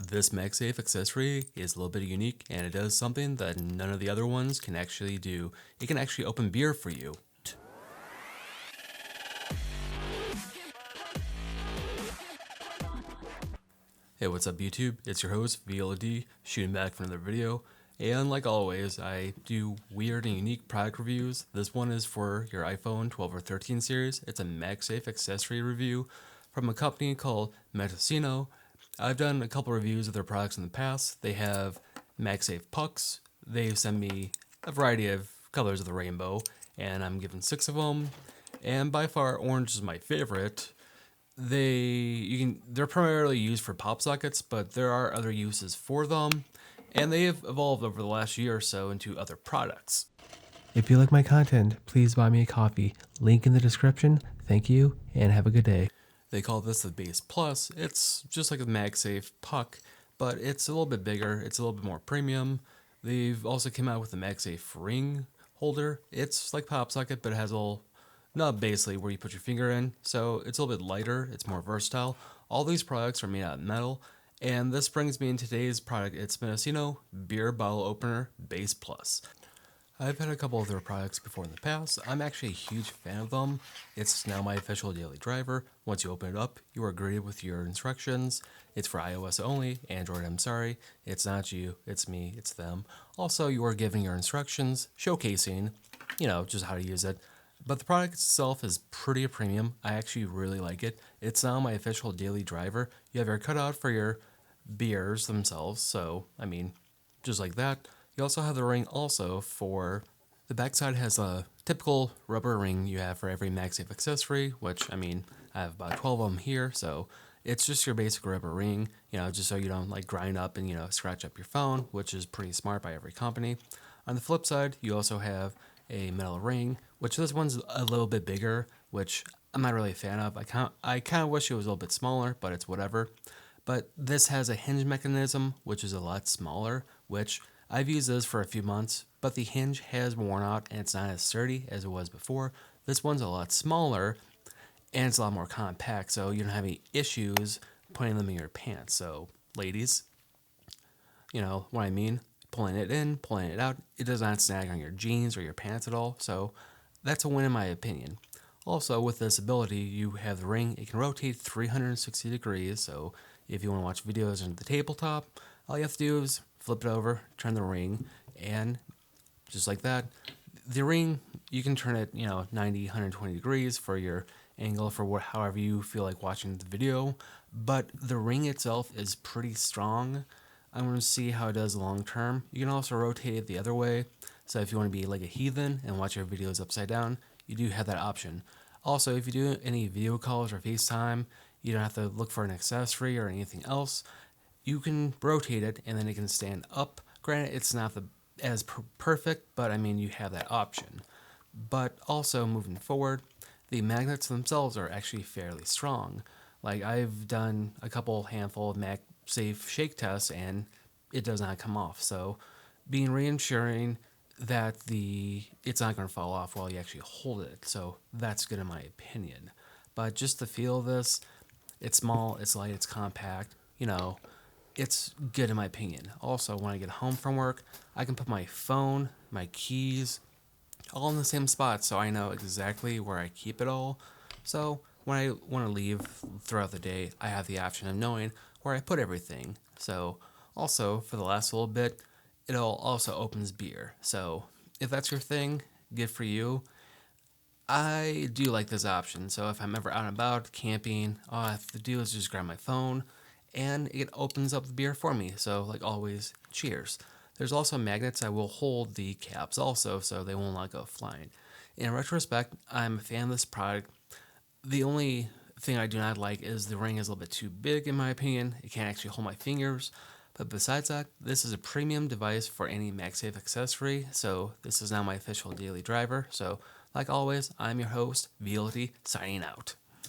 This Magsafe accessory is a little bit unique, and it does something that none of the other ones can actually do. It can actually open beer for you. Hey, what's up YouTube? It's your host, VLD, shooting back for another video. And like always, I do weird and unique product reviews. This one is for your iPhone 12 or 13 series. It's a Magsafe accessory review from a company called Metisinno. I've done a couple reviews of their products in the past. They have Magsafe pucks. They've sent me a variety of colors of the rainbow, and I'm given 6 of them. And by far, orange is my favorite. They're primarily used for pop sockets, but there are other uses for them, and they have evolved over the last year or so into other products. If you like my content, please buy me a coffee. Link in the description. Thank you, and have a good day. They call this the Base Plus. It's just like a MagSafe puck, but it's a little bit bigger. It's a little bit more premium. They've also come out with the MagSafe ring holder. It's like Popsocket, but it has a little nub basically where you put your finger in. So it's a little bit lighter. It's more versatile. All these products are made out of metal. And this brings me in today's product. It's Metisinno Beer Bottle Opener Base Plus. I've had a couple of their products before in the past. I'm actually a huge fan of them. It's now my official daily driver. Once you open it up, you are greeted with your instructions. It's for iOS only. Android, I'm sorry. It's not you, it's me, it's them. Also, you are given your instructions, showcasing, just how to use it. But the product itself is pretty premium. I actually really like it. It's now my official daily driver. You have your cutout for your beers themselves. So, just like that. You also have the ring also for the backside has a typical rubber ring you have for every MagSafe accessory, which I have about 12 of them here, so it's just your basic rubber ring, just so you don't grind up and scratch up your phone, which is pretty smart by every company. On the flip side, you also have a metal ring, which this one's a little bit bigger, which I'm not really a fan of. I kind of wish it was a little bit smaller, but it's whatever. But this has a hinge mechanism, which is a lot smaller, which I've used this for a few months, but the hinge has worn out and it's not as sturdy as it was before. This one's a lot smaller and it's a lot more compact, so you don't have any issues putting them in your pants. So, ladies, you know what I mean? Pulling it in, pulling it out, it does not snag on your jeans or your pants at all, so that's a win in my opinion. Also, with this ability, you have the ring. It can rotate 360 degrees, so if you want to watch videos on the tabletop, all you have to do is flip it over, turn the ring, and just like that, the ring, you can turn it, 90, 120 degrees for your angle for however you feel like watching the video, but the ring itself is pretty strong. I'm going to see how it does long term. You can also rotate it the other way, so if you want to be like a heathen and watch your videos upside down, you do have that option. Also, if you do any video calls or FaceTime, you don't have to look for an accessory or anything else. You can rotate it and then it can stand up. Granted, it's not as perfect, but you have that option. But also moving forward, the magnets themselves are actually fairly strong. Like I've done a handful of MagSafe shake tests and it does not come off. So being reassuring that it's not going to fall off while you actually hold it. So that's good in my opinion. But just the feel of this, it's small, it's light, it's compact, it's good in my opinion. Also, when I get home from work, I can put my phone, my keys, all in the same spot so I know exactly where I keep it all. So when I want to leave throughout the day, I have the option of knowing where I put everything. So also, for the last little bit, it also opens beer. So if that's your thing, good for you. I do like this option. So if I'm ever out and about, camping, all I have to do is just grab my phone, and it opens up the beer for me. So like always, cheers. There's also magnets that will hold the caps also, so they won't go flying. In retrospect, I'm a fan of this product. The only thing I do not like is the ring is a little bit too big in my opinion. It can't actually hold my fingers. But besides that, this is a premium device for any MagSafe accessory. So this is now my official daily driver. So like always, I'm your host, VLT, signing out.